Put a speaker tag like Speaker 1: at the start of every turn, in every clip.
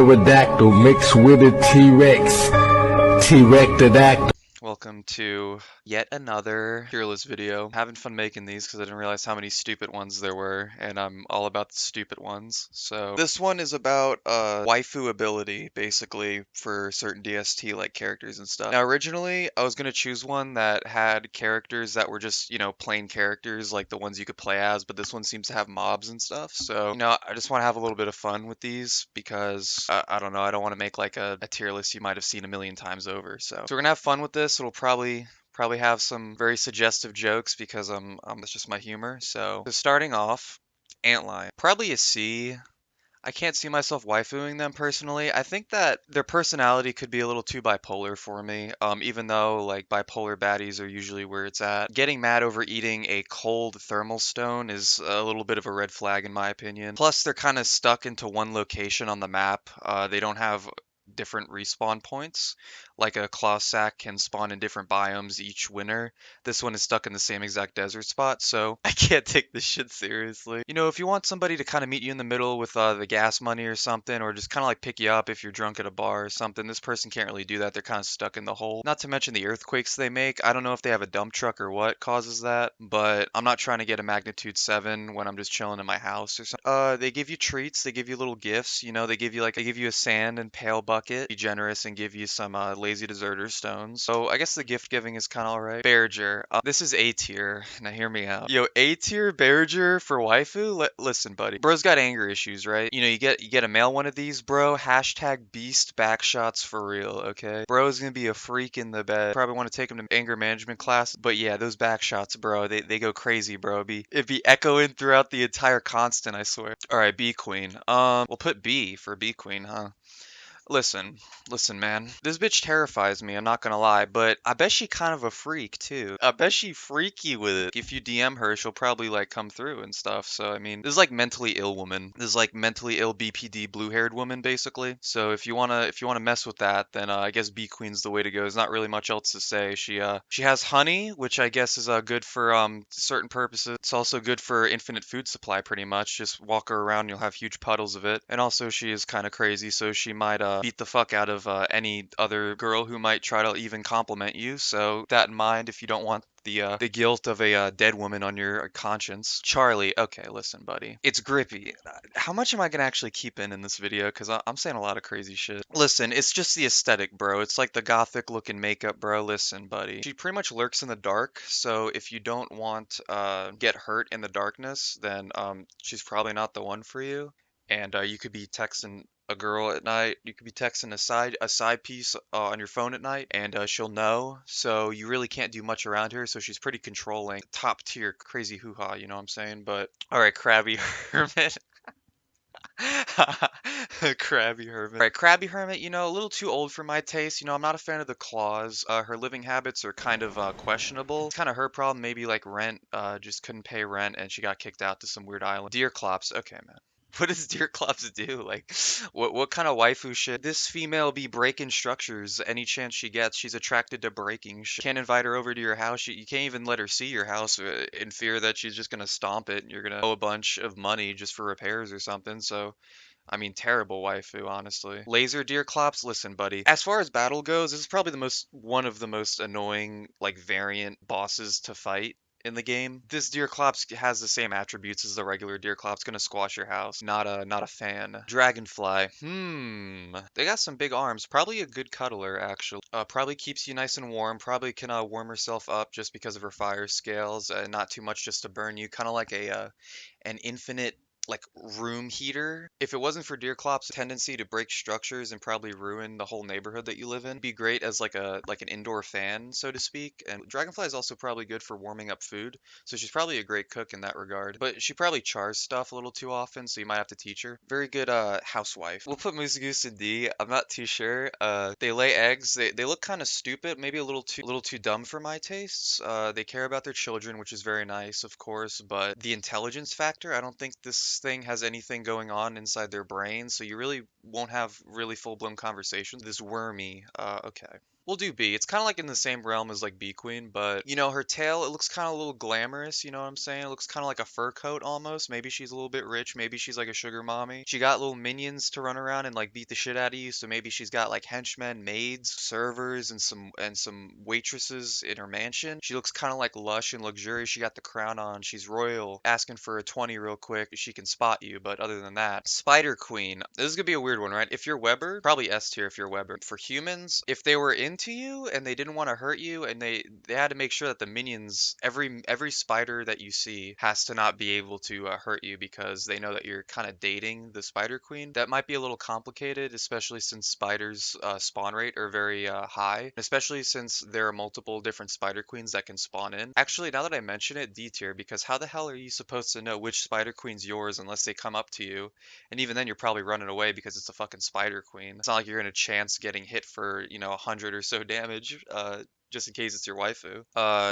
Speaker 1: Pterodactyl mixed with a T-Rex. T-Rectodactyl.
Speaker 2: Welcome to yet another Fearless video. Having fun making these because I didn't realize how many stupid ones there were, and I'm all about the stupid ones. So this one is about waifu ability, basically, for certain DST-like characters and stuff. Now originally, I was going to choose one that had characters that were just, plain characters, like the ones you could play as, but this one seems to have mobs and stuff. So, I just want to have a little bit of fun with these because, I don't know, I don't want to make like a tier list you might have seen a million times over. So we're going to have fun with this. It'll probably have some very suggestive jokes because that's just my humor. So starting off, Antlion. Probably a C. I can't see myself waifuing them personally. I think that their personality could be a little too bipolar for me, even though like bipolar baddies are usually where it's at. Getting mad over eating a cold thermal stone is a little bit of a red flag in my opinion. Plus, they're kind of stuck into one location on the map. They don't have different respawn points. Like a claw sack can spawn in different biomes each winter. This one is stuck in the same exact desert spot, so I can't take this shit seriously. If you want somebody to kind of meet you in the middle with the gas money or something, or just kind of like pick you up if you're drunk at a bar or something, this person can't really do that. They're kind of stuck in the hole. Not to mention the earthquakes they make. I don't know if they have a dump truck or what causes that, but I'm not trying to get a magnitude 7 when I'm just chilling in my house or something. They give you treats. They give you little gifts. They give you a sand and pail bucket. Be generous and give you some lazy deserter stones. So I guess the gift giving is kind of alright. Bearger. This is A tier. Now hear me out. Yo, A tier Bearger for waifu? Listen, buddy. Bro's got anger issues, right? You get a male one of these, bro. Hashtag beast backshots for real, okay? Bro's gonna be a freak in the bed. Probably want to take him to anger management class. But yeah, those backshots, bro, they go crazy, bro. It'd be echoing throughout the entire constant, I swear. Alright, B Queen. We'll put B for B Queen, huh? Listen, man. This bitch terrifies me, I'm not gonna lie, but I bet she kind of a freak, too. I bet she freaky with it. If you DM her, she'll probably, like, come through and stuff, so, I mean, this is, like, mentally ill woman. This is, like, mentally ill BPD blue-haired woman, basically. So if you wanna mess with that, then, I guess B Queen's the way to go. There's not really much else to say. She has honey, which I guess is, good for, certain purposes. It's also good for infinite food supply, pretty much. Just walk her around, you'll have huge puddles of it. And also, she is kind of crazy, so she might, beat the fuck out of any other girl who might try to even compliment you. So that in mind, if you don't want the guilt of a dead woman on your conscience. Charlie, okay, listen, buddy. It's grippy. How much am I gonna actually keep in this video? Because I'm saying a lot of crazy shit. Listen, it's just the aesthetic, bro. It's like the gothic looking makeup, bro. Listen, buddy. She pretty much lurks in the dark, so if you don't want get hurt in the darkness, then she's probably not the one for you. And you could be texting a girl at night. You could be texting a side piece on your phone at night, and she'll know. So you really can't do much around her. So she's pretty controlling, top tier, crazy hoo ha. You know what I'm saying? But all right, Krabby Hermit. Krabby Hermit. All right, Krabby Hermit. A little too old for my taste. I'm not a fan of the claws. Her living habits are kind of questionable. It's kind of her problem. Maybe like rent. Just couldn't pay rent, and she got kicked out to some weird island. Deer Clops. Okay, man. What does Deer Clops do? Like, what kind of waifu shit? This female be breaking structures any chance she gets. She's attracted to breaking shit. Can't invite her over to your house. You can't even let her see your house in fear that she's just gonna stomp it and you're gonna owe a bunch of money just for repairs or something. So, I mean, terrible waifu, honestly. Laser Deer Clops, listen, buddy. As far as battle goes, this is probably one of the most annoying, like, variant bosses to fight in the game. This Deer Clops has the same attributes as the regular Deer Clops, gonna squash your house. Not a fan. Dragonfly. They got some big arms. Probably a good cuddler, actually. Probably keeps you nice and warm. Probably can warm herself up just because of her fire scales. Not too much just to burn you. Kind of like an infinite like room heater. If it wasn't for Deerclop's tendency to break structures and probably ruin the whole neighborhood that you live in, it'd be great as like an indoor fan, so to speak. And Dragonfly is also probably good for warming up food, so she's probably a great cook in that regard. But she probably chars stuff a little too often, so you might have to teach her. Very good housewife. We'll put Moose Goose in D. I'm not too sure. They lay eggs. They look kind of stupid, maybe a little too dumb for my tastes. They care about their children, which is very nice, of course, but the intelligence factor, I don't think this thing has anything going on inside their brain, so you really won't have really full-blown conversations. This wormy, okay. We'll do B. It's kind of like in the same realm as like B Queen, but you know, her tail, it looks kind of a little glamorous, you know what I'm saying? It looks kind of like a fur coat almost. Maybe she's a little bit rich, maybe she's like a sugar mommy. She got little minions to run around and like beat the shit out of you, so maybe she's got like henchmen, maids, servers, and some waitresses in her mansion. She looks kind of like lush and luxurious. She got the crown on. She's royal. Asking for a 20 real quick, she can spot you, but other than that, Spider Queen. This is gonna be a weird one, right? If you're Weber, probably S tier if you're Weber. For humans, if they were into you and they didn't want to hurt you and they had to make sure that the minions, every spider that you see has to not be able to hurt you because they know that you're kind of dating the Spider Queen. That might be a little complicated, especially since spiders spawn rate are very high, especially since there are multiple different Spider Queens that can spawn in. Actually, now that I mention it, D tier, because how the hell are you supposed to know which Spider Queen's yours unless they come up to you? And even then, you're probably running away because it's a fucking Spider Queen. It's not like you're gonna chance getting hit for, you know, 100 or so damage, just in case it's your waifu.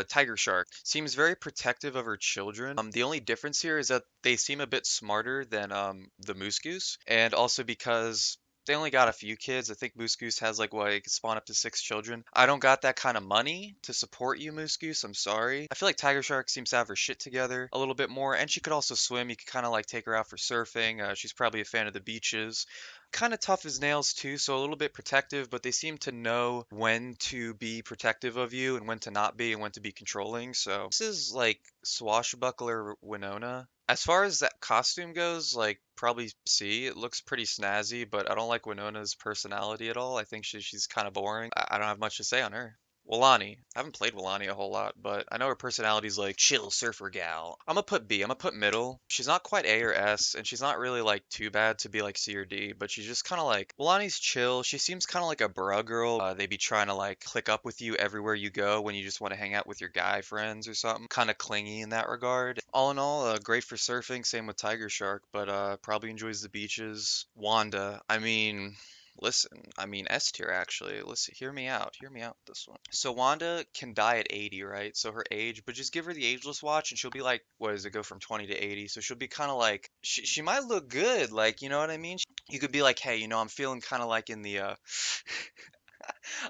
Speaker 2: Tiger Shark seems very protective of her children. The only difference here is that they seem a bit smarter than the Moose Goose, and also because they only got a few kids. I think Moose Goose has like what, it can spawn up to 6 children. I don't got that kind of money to support you, Moose Goose. I'm sorry. I feel like Tiger Shark seems to have her shit together a little bit more, and she could also swim. You could kind of like take her out for surfing. She's probably a fan of the beaches. Kind of tough as nails too, so a little bit protective, but they seem to know when to be protective of you and when to not be and when to be controlling. So this is like swashbuckler Winona. As far as that costume goes, like probably C. It looks pretty snazzy, but I don't like Winona's personality at all. I think she's kind of boring. I don't have much to say on her. Walani. I haven't played Walani a whole lot, but I know her personality's like chill surfer gal. I'm gonna put B. I'm gonna put middle. She's not quite A or S, and she's not really like too bad to be like C or D, but she's just kind of like Walani's chill. She seems kind of like a bra girl. They be trying to like click up with you everywhere you go when you just want to hang out with your guy friends or something. Kind of clingy in that regard. All in all, great for surfing. Same with Tiger Shark, but probably enjoys the beaches. Wanda. I mean. Listen, I mean S tier actually. Listen, hear me out. Hear me out with this one. So Wanda can die at 80, right? So her age, but just give her the ageless watch and she'll be like, what does it go from 20 to 80? So she'll be kind of like she might look good, like, you know what I mean? You could be like, "Hey, you know, I'm feeling kind of like in the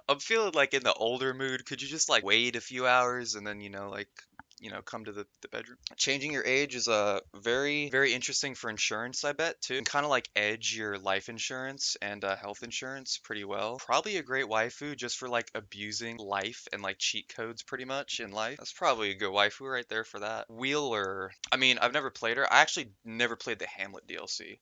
Speaker 2: I'm feeling like in the older mood. Could you just like wait a few hours and then, come to the bedroom?" Changing your age is very, very interesting for insurance, I bet, too. Kind of like edge your life insurance and health insurance pretty well. Probably a great waifu just for like abusing life and like cheat codes pretty much in life. That's probably a good waifu right there for that. Wheeler. I mean, I've never played her. I actually never played the Hamlet DLC.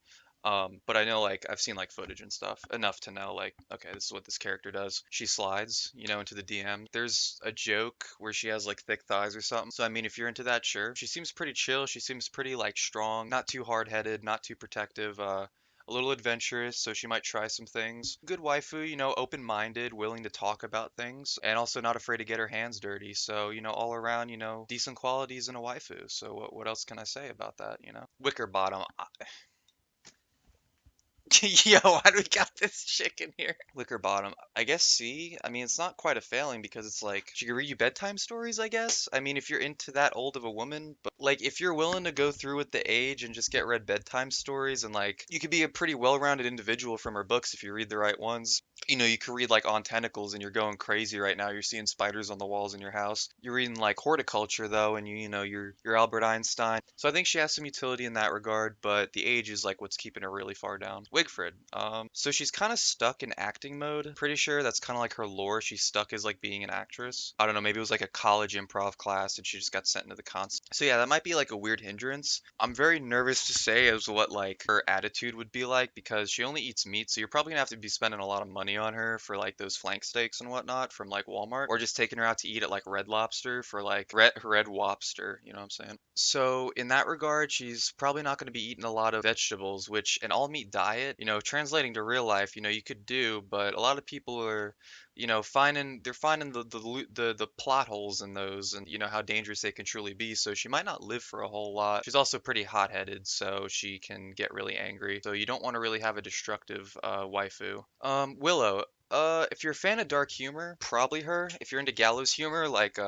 Speaker 2: But I know like I've seen like footage and stuff enough to know like, okay, this is what this character does. She slides, into the DM. There's a joke where she has like thick thighs or something. So I mean, if you're into that, sure. She seems pretty chill. She seems pretty like strong, not too hard-headed, not too protective. A little adventurous, so she might try some things. Good waifu, open-minded, willing to talk about things, and also not afraid to get her hands dirty. So, all around, decent qualities in a waifu. So what else can I say about that? Wicker bottom. Yo, why do we got this chick in here? Liquor bottom. I guess C. I mean, it's not quite a failing because it's like she can read you bedtime stories, I guess. I mean, if you're into that old of a woman, but like if you're willing to go through with the age and just get read bedtime stories and like you could be a pretty well-rounded individual from her books if you read the right ones. You could read like On Tentacles and you're going crazy right now. You're seeing spiders on the walls in your house. You're reading like horticulture though, and you're Albert Einstein. So I think she has some utility in that regard, but the age is like what's keeping her really far down. Wigfred. So she's kind of stuck in acting mode. Pretty sure that's kind of like her lore. She's stuck as like being an actress. I don't know, maybe it was like a college improv class and she just got sent into the concert. So yeah, that might be like a weird hindrance. I'm very nervous to say as what like her attitude would be like because she only eats meat, so you're probably gonna have to be spending a lot of money on her for like those flank steaks and whatnot from like Walmart, or just taking her out to eat at like Red Lobster for like Red Wobster, you know what I'm saying? So in that regard, she's probably not going to be eating a lot of vegetables, which an all meat diet, translating to real life, you could do, but a lot of people are, finding the plot holes in those and how dangerous they can truly be. So she might not live for a whole lot. She's also pretty hot-headed, so she can get really angry. So you don't want to really have a destructive waifu. Willow. If you're a fan of dark humor, probably her. If you're into gallows humor, like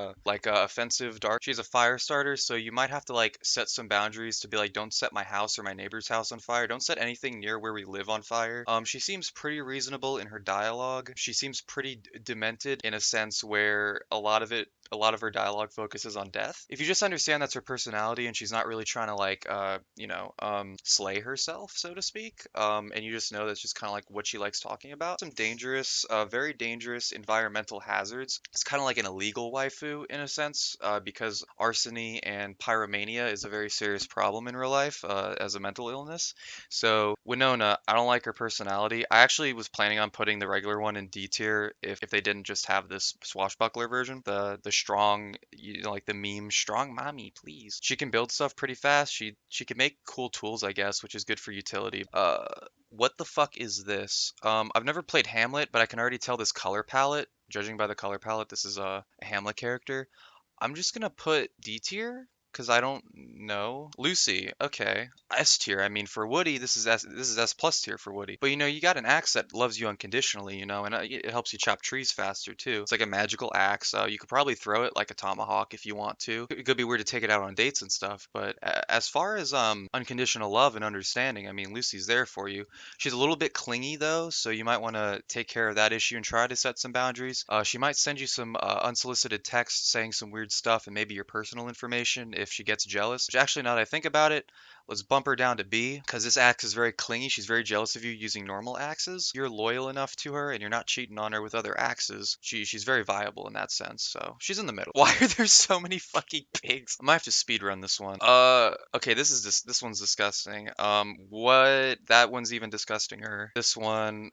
Speaker 2: offensive dark, she's a fire starter, so you might have to like set some boundaries to be like, don't set my house or my neighbor's house on fire. Don't set anything near where we live on fire. She seems pretty reasonable in her dialogue. She seems pretty demented in a sense where a lot of her dialogue focuses on death. If you just understand that's her personality and she's not really trying to like slay herself, so to speak, and you just know that's just kind of like what she likes talking about. Some dangerous, very dangerous environmental hazards. It's kind of like an illegal waifu in a sense, because arsony and pyromania is a very serious problem in real life, as a mental illness. So Winona, I don't like her personality. I actually was planning on putting the regular one in D tier if they didn't just have this swashbuckler version, the strong, you know, like the meme strong mommy, please. She can build stuff pretty fast. She can make cool tools, I guess, which is good for utility. What the fuck is this? I've never played Hamlet, but I can already tell this color palette. Judging by the color palette, this is a Hamlet character. I'm just gonna put D tier because I don't know. Lucy, okay. S tier. I mean, for Woody, this is S plus tier for Woody. But you know, you got an axe that loves you unconditionally, you know, and it helps you chop trees faster too. It's like a magical axe. You could probably throw it like a tomahawk if you want to. It could be weird to take it out on dates and stuff, but as far as unconditional love and understanding, I mean, Lucy's there for you. She's a little bit clingy though, so you might want to take care of that issue and try to set some boundaries. She might send you some unsolicited texts saying some weird stuff and maybe your personal information if she gets jealous. Which actually, now that I think about it, let's bump her down to B because this axe is very clingy. She's very jealous of you using normal axes. You're loyal enough to her and you're not cheating on her with other axes. She's very viable in that sense. So she's in the middle. Why are there so many fucking pigs? I might have to speed run this one. Okay, this one's disgusting. What that one's even disgustinger. This one,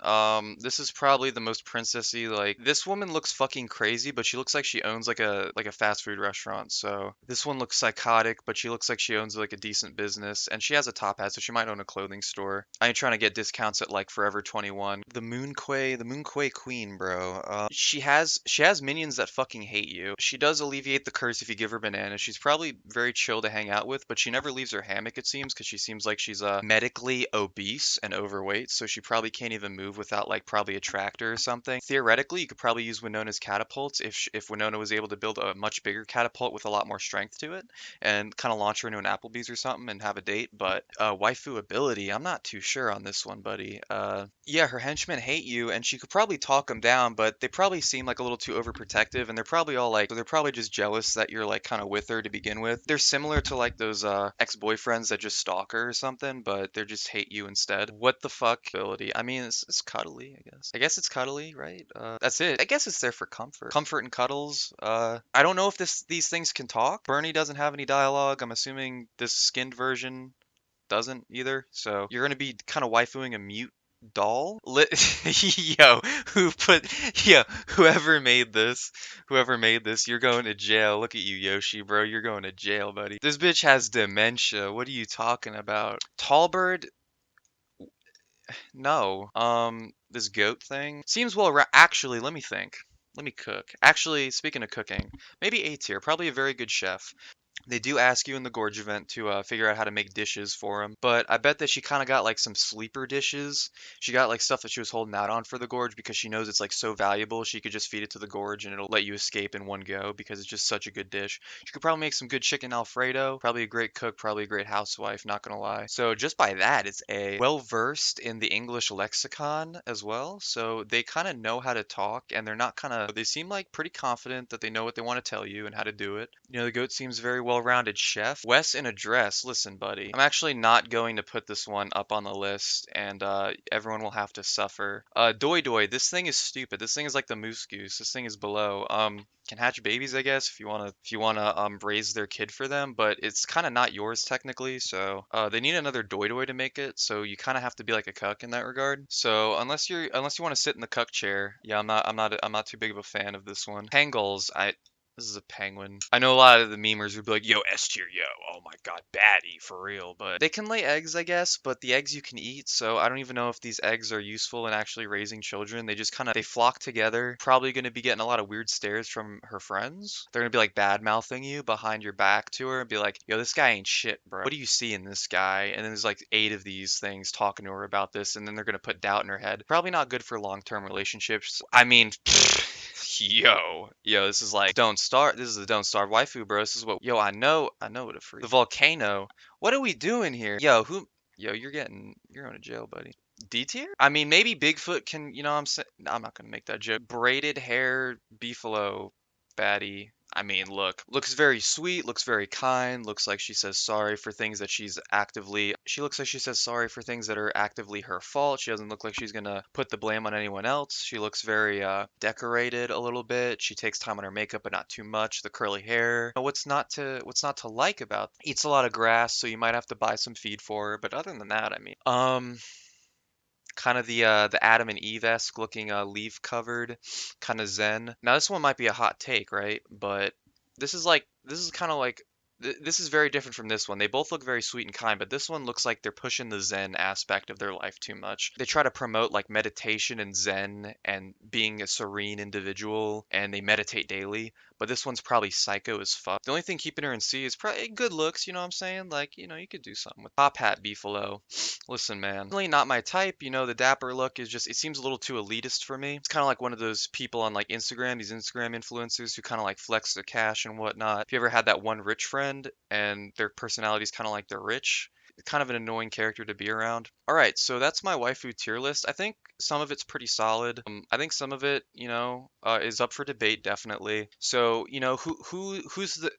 Speaker 2: this is probably the most princessy. Like this woman looks fucking crazy, but she looks like she owns like a fast food restaurant. So this one looks psychotic, but she looks like she owns like a decent business, and she has a top hat, so she might own a clothing store. I ain't trying to get discounts at like Forever 21. The Moonquay Queen, bro. She has minions that fucking hate you. She does alleviate the curse if you give her bananas. She's probably very chill to hang out with, but she never leaves her hammock, it seems, because she seems like she's medically obese and overweight, so she probably can't even move without like probably a tractor or something. Theoretically, you could probably use Winona's catapults if Winona was able to build a much bigger catapult with a lot more strength to it and kind of launch her into an Applebee's or something and have a date. But waifu ability, I'm not too sure on this one, buddy. Yeah, her henchmen hate you, and she could probably talk them down, but they probably seem like a little too overprotective, and they're probably all like, they're probably just jealous that you're like kind of with her to begin with. They're similar to like those ex-boyfriends that just stalk her or something, but they just hate you instead. What the fuck ability? I mean, it's cuddly, I guess. I guess it's cuddly, right? That's it. I guess it's there for comfort and cuddles. I don't know if these things can talk. Bernie doesn't have any dialogue. I'm assuming this skinned version doesn't either. So you're gonna be kind of waifuing a mute doll. Yo, yo, whoever made this, you're going to jail. Look at you, Yoshi, bro. You're going to jail, buddy. This bitch has dementia. What are you talking about? Tallbird? No. This goat thing seems well. Actually, let me think. Let me cook. Actually, speaking of cooking, maybe A tier. Probably a very good chef. They do ask you in the Gorge event to figure out how to make dishes for them, but I bet that she kind of got like some sleeper dishes. She got like stuff that she was holding out on for the Gorge because she knows it's like so valuable. She could just feed it to the Gorge and it'll let you escape in one go because it's just such a good dish. She could probably make some good chicken Alfredo. Probably a great cook, probably a great housewife, not gonna lie. So just by that, it's a well versed in the English lexicon as well. So they kind of know how to talk and they're not kind of, they seem like pretty confident that they know what they want to tell you and how to do it. You know, the goat seems very well-rounded chef. Wes in a dress. Listen, buddy. I'm actually not going to put this one up on the list, and everyone will have to suffer. Doi Doi. This thing is stupid. This thing is like the moose goose. This thing is below. Can hatch babies, I guess, if you wanna raise their kid for them, but it's kind of not yours technically. So they need another Doi Doi to make it. So you kind of have to be like a cuck in that regard. So unless you want to sit in the cuck chair, yeah, I'm not too big of a fan of this one. Pangolls. This is a penguin. I know a lot of the memers would be like, yo, S tier, yo, oh my god, baddie, for real. But they can lay eggs, I guess, but the eggs you can eat, so I don't even know if these eggs are useful in actually raising children. They just kind of, they flock together. Probably going to be getting a lot of weird stares from her friends. They're going to be like bad mouthing you behind your back to her and be like, yo, this guy ain't shit, bro. What do you see in this guy? And then there's like 8 of these things talking to her about this, and then they're going to put doubt in her head. Probably not good for long-term relationships. I mean, yo, this is like don't starve. This is a don't starve waifu, bro. This is what. Yo, I know what a freak. The volcano. What are we doing here? Yo, who? Yo, you're going to jail, buddy. D tier? I mean, maybe Bigfoot can. You know, what I'm saying. No, I'm not gonna make that joke. Braided hair beefalo baddie. I mean, looks very sweet, looks very kind, looks like she says sorry for things that she looks like she says sorry for things that are actively her fault. She doesn't look like she's gonna put the blame on anyone else. She looks very decorated a little bit. She takes time on her makeup, but not too much. The curly hair. What's not to like about? Eats a lot of grass, so you might have to buy some feed for her. But other than that, I mean, kind of the Adam and Eve-esque looking leaf covered, kind of zen. Now this one might be a hot take, right? But this is kind of like this is very different from this one. They both look very sweet and kind, but this one looks like they're pushing the zen aspect of their life too much. They try to promote like meditation and zen and being a serene individual, and they meditate daily. But this one's probably psycho as fuck. The only thing keeping her in C is probably good looks, you know what I'm saying? Like, you know, you could do something with top hat beefalo. Listen, man, really not my type. You know, the dapper look is just, it seems a little too elitist for me. It's kind of like one of those people on like Instagram, these Instagram influencers who kind of like flex their cash and whatnot. If you ever had that one rich friend and their personality is kind of like they're rich, kind of an annoying character to be around. All right, so that's my waifu tier list. I think some of it's pretty solid. I think some of it, you know, is up for debate, definitely. So, you know, who's the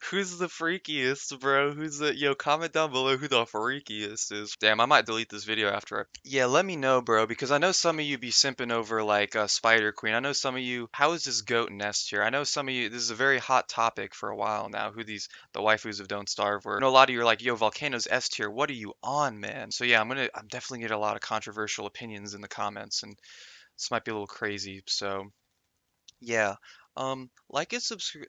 Speaker 2: who's the freakiest, bro? Who's the yo? Comment down below who the freakiest is. Damn, I might delete this video after. Yeah, let me know, bro, because I know some of you be simping over like Spider Queen. I know some of you. How is this goat nest here? I know some of you. This is a very hot topic for a while now. Who the waifus of Don't Starve were. I know a lot of you are like, yo, Volcano's S tier. What are you on, man? So yeah, I'm definitely getting a lot of controversial opinions in the comments, and this might be a little crazy. So yeah, like and subscribe.